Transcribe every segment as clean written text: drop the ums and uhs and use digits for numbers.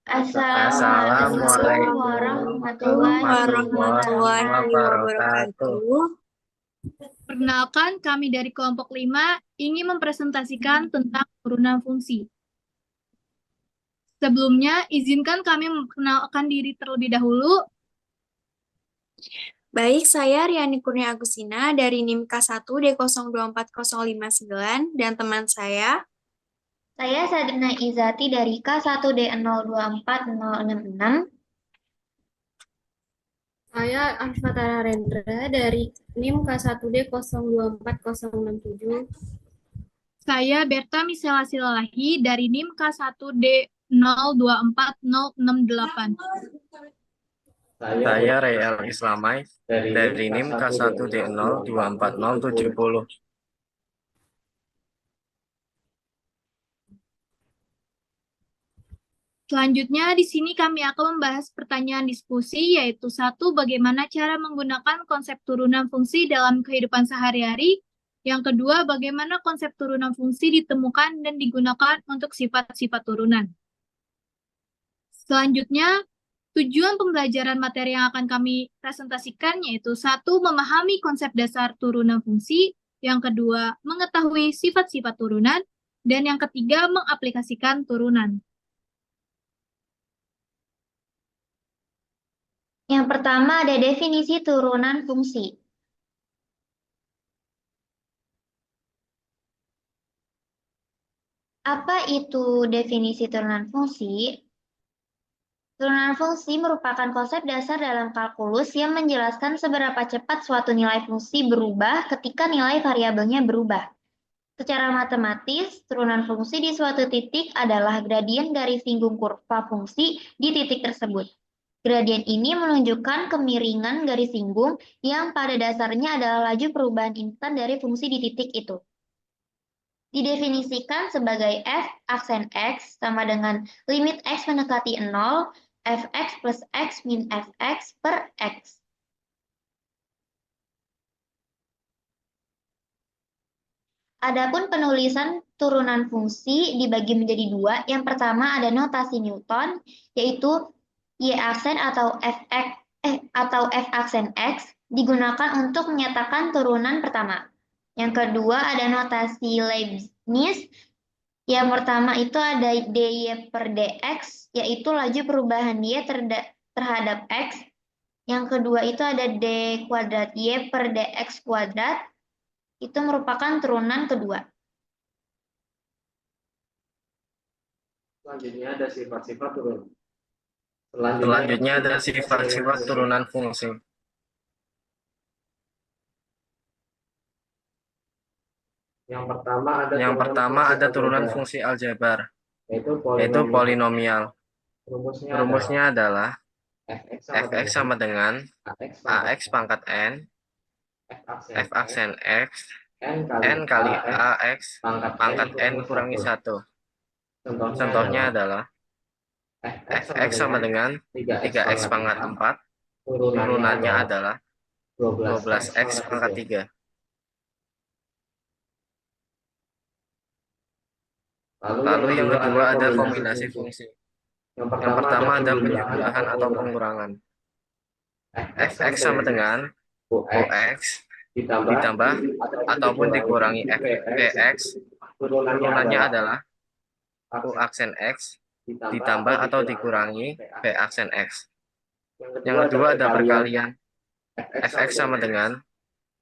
Assalamualaikum Assalamualaikum warahmatullahi warahmatullahi wabarakatuh. wabarakatuh. Perkenalkan, kami dari kelompok 5 ingin mempresentasikan tentang turunan fungsi. Sebelumnya, izinkan kami memperkenalkan diri terlebih dahulu. Baik, saya Riani Kurnia Agustina dari NIM K1 D024059 dan teman Saya Sadrina Izati dari K1D024066. Saya Arfatara Rendra dari NIM K1D024067. Saya Berta Misela Silalahi dari NIM K1D024068. Saya Rayal Islamai dari NIM K1D024070. Selanjutnya, di sini kami akan membahas pertanyaan diskusi, yaitu satu, bagaimana cara menggunakan konsep turunan fungsi dalam kehidupan sehari-hari. Yang kedua, bagaimana konsep turunan fungsi ditemukan dan digunakan untuk sifat-sifat turunan. Selanjutnya, tujuan pembelajaran materi yang akan kami presentasikan yaitu satu, memahami konsep dasar turunan fungsi. Yang kedua, mengetahui sifat-sifat turunan. Dan yang ketiga, mengaplikasikan turunan. Yang pertama ada definisi turunan fungsi. Apa itu definisi turunan fungsi? Turunan fungsi merupakan konsep dasar dalam kalkulus yang menjelaskan seberapa cepat suatu nilai fungsi berubah ketika nilai variabelnya berubah. Secara matematis, turunan fungsi di suatu titik adalah gradien garis singgung kurva fungsi di titik tersebut. Gradien ini menunjukkan kemiringan garis singgung yang pada dasarnya adalah laju perubahan instan dari fungsi di titik itu. Didefinisikan sebagai f aksen x sama dengan limit x mendekati 0, fx plus x min fx per x. Adapun penulisan turunan fungsi dibagi menjadi dua. Yang pertama ada notasi Newton, yaitu y aksen atau f aksen x digunakan untuk menyatakan turunan pertama. Yang kedua ada notasi Leibniz. Yang pertama itu ada dy per dx, yaitu laju perubahan y terhadap x. Yang kedua itu ada d kuadrat y per dx kuadrat, itu merupakan turunan kedua. Selanjutnya ada sifat-sifat turunan. Selanjutnya ada sifat-sifat turunan fungsi. Yang pertama ada turunan fungsi aljabar, yaitu polinomial. Rumusnya adalah fx sama dengan ax pangkat n, f aksen x, n kali ax pangkat n kurangi 1. Contohnya adalah fx sama dengan 3x pangkat 4, turunannya adalah 12x pangkat 3. Lalu yang kedua ada kombinasi fungsi. Yang pertama ada penjumlahan atau pengurangan. Fx sama dengan Ux ditambah ataupun dikurangi Fx, turunannya adalah U aksen X ditambah atau dikurangi V aksen X. Yang kedua ada perkalian. Fx sama dengan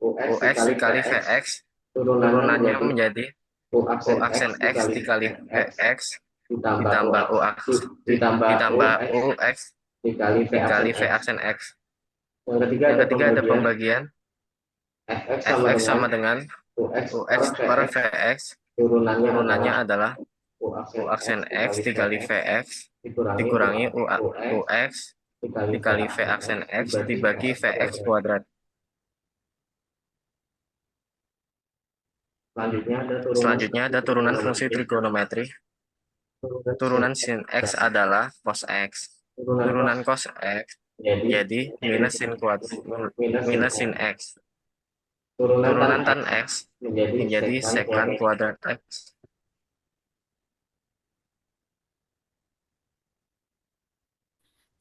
Ux dikali Vx, turunannya menjadi U aksen X dikali Vx ditambah Ux dikali V aksen X. Yang ketiga ada pembagian. Fx sama dengan Ux per Vx, turunannya adalah U aksen X dikali Vx dikurangi Ux dikali V aksen X dibagi Vx kuadrat. Selanjutnya ada turunan fungsi trigonometri. Turunan sin X adalah cos X. Turunan cos X jadi minus sin X. Turunan tan X menjadi secant kuadrat X.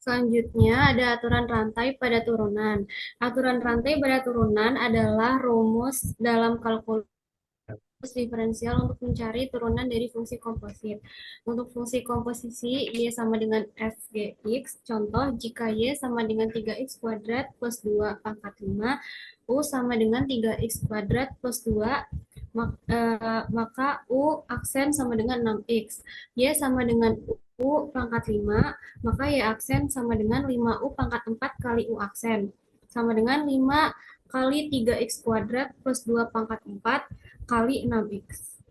Selanjutnya ada aturan rantai pada turunan. Aturan rantai pada turunan adalah rumus dalam kalkulus diferensial untuk mencari turunan dari fungsi komposit. Untuk fungsi komposisi, Y sama dengan FGX. Contoh, jika Y sama dengan 3X kuadrat plus 2 pangkat 5, U sama dengan 3X kuadrat plus 2, maka U aksen sama dengan 6X. Y sama dengan U pangkat 5, maka Y aksen sama dengan 5U pangkat 4 kali U aksen. Sama dengan 5 kali 3X kuadrat plus 2 pangkat 4 kali 6X.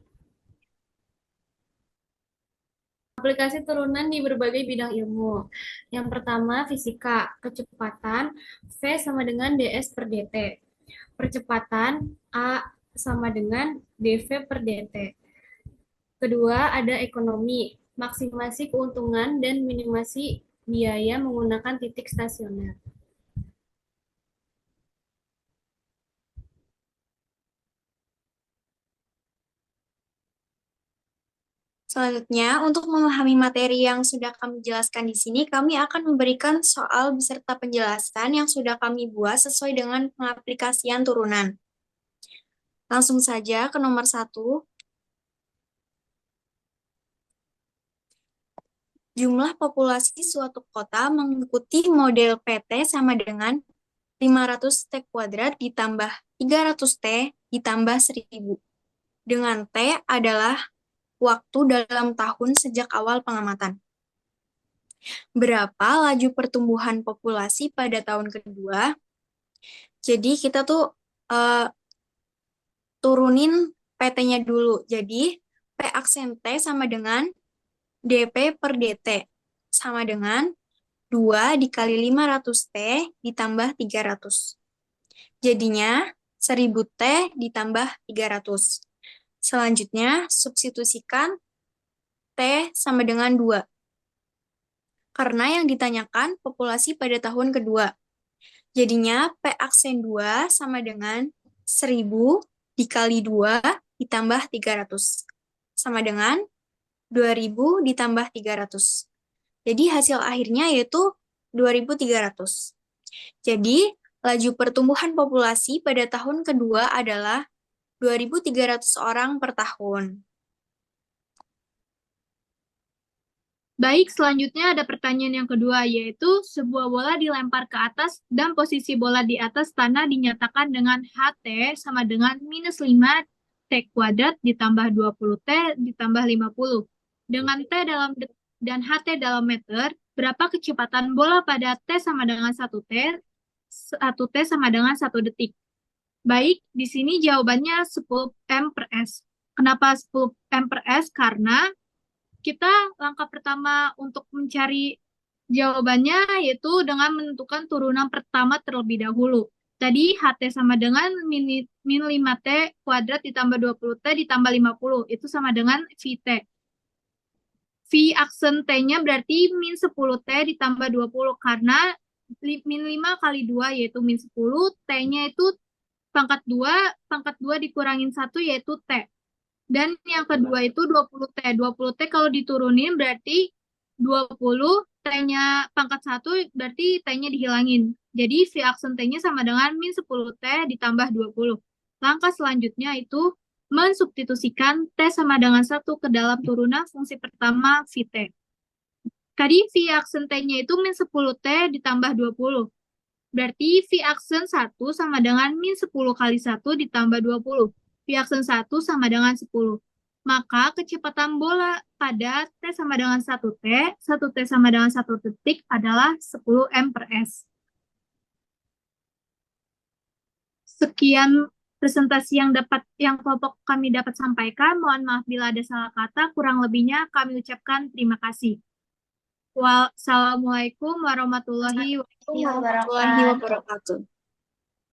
Aplikasi turunan di berbagai bidang ilmu. Yang pertama, fisika. Kecepatan V sama dengan ds per dt. Percepatan A sama dengan dv per dt. Kedua, ada ekonomi. Maksimasi keuntungan dan minimasi biaya menggunakan titik stasioner. Selanjutnya, untuk memahami materi yang sudah kami jelaskan di sini, kami akan memberikan soal beserta penjelasan yang sudah kami buat sesuai dengan pengaplikasian turunan. Langsung saja ke nomor 1. Jumlah populasi suatu kota mengikuti model PT sama dengan 500 T kuadrat ditambah 300 T ditambah 1000. Dengan T adalah waktu dalam tahun sejak awal pengamatan. Berapa laju pertumbuhan populasi pada tahun kedua? Jadi kita tuh turunin PT-nya dulu. Jadi P aksen T sama dengan dP per dt sama dengan 2 dikali 500 T ditambah 300. Jadinya 1000 T ditambah 300. Selanjutnya, substitusikan T sama dengan 2. Karena yang ditanyakan populasi pada tahun kedua. Jadinya P aksen 2 sama dengan 1000 dikali 2 ditambah 300. Sama dengan 2000 ditambah 300. Jadi hasil akhirnya yaitu 2300. Jadi laju pertumbuhan populasi pada tahun kedua adalah 2300 orang per tahun. Baik, selanjutnya ada pertanyaan yang kedua, yaitu sebuah bola dilempar ke atas dan posisi bola di atas tanah dinyatakan dengan HT sama dengan minus 5 T kuadrat ditambah 20 T ditambah 50. Dengan T dalam dan HT dalam meter, berapa kecepatan bola pada T sama dengan 1 T? 1 T sama dengan 1 detik. Baik, di sini jawabannya 10 M per S. Kenapa 10 M per S? Karena kita langkah pertama untuk mencari jawabannya yaitu dengan menentukan turunan pertama terlebih dahulu. Tadi HT sama dengan min 5T kuadrat ditambah 20T ditambah 50. Itu sama dengan VT. V aksen T-nya berarti min 10T ditambah 20 karena min 5 kali 2 yaitu min 10. T-nya itu pangkat 2 dikurangin 1 yaitu T. Dan yang kedua itu 20T. 20T kalau diturunin berarti 20, T-nya pangkat 1 berarti T-nya dihilangin. Jadi V aksen T-nya sama dengan min 10T ditambah 20. Langkah selanjutnya itu mensubstitusikan T sama dengan 1 ke dalam turunan fungsi pertama VT. Tadi V aksen T-nya itu min 10T ditambah 20. Berarti V aksen 1 sama dengan min 10 kali 1 ditambah 20. V aksen 1 sama dengan 10. Maka kecepatan bola pada T sama dengan 1T, 1T sama dengan 1 detik adalah 10 M per S. Sekian presentasi yang kelompok kami dapat sampaikan. Mohon maaf bila ada salah kata, kurang lebihnya kami ucapkan terima kasih. Wassalamualaikum warahmatullahi wabarakatuh. Warahmatullahi wabarakatuh.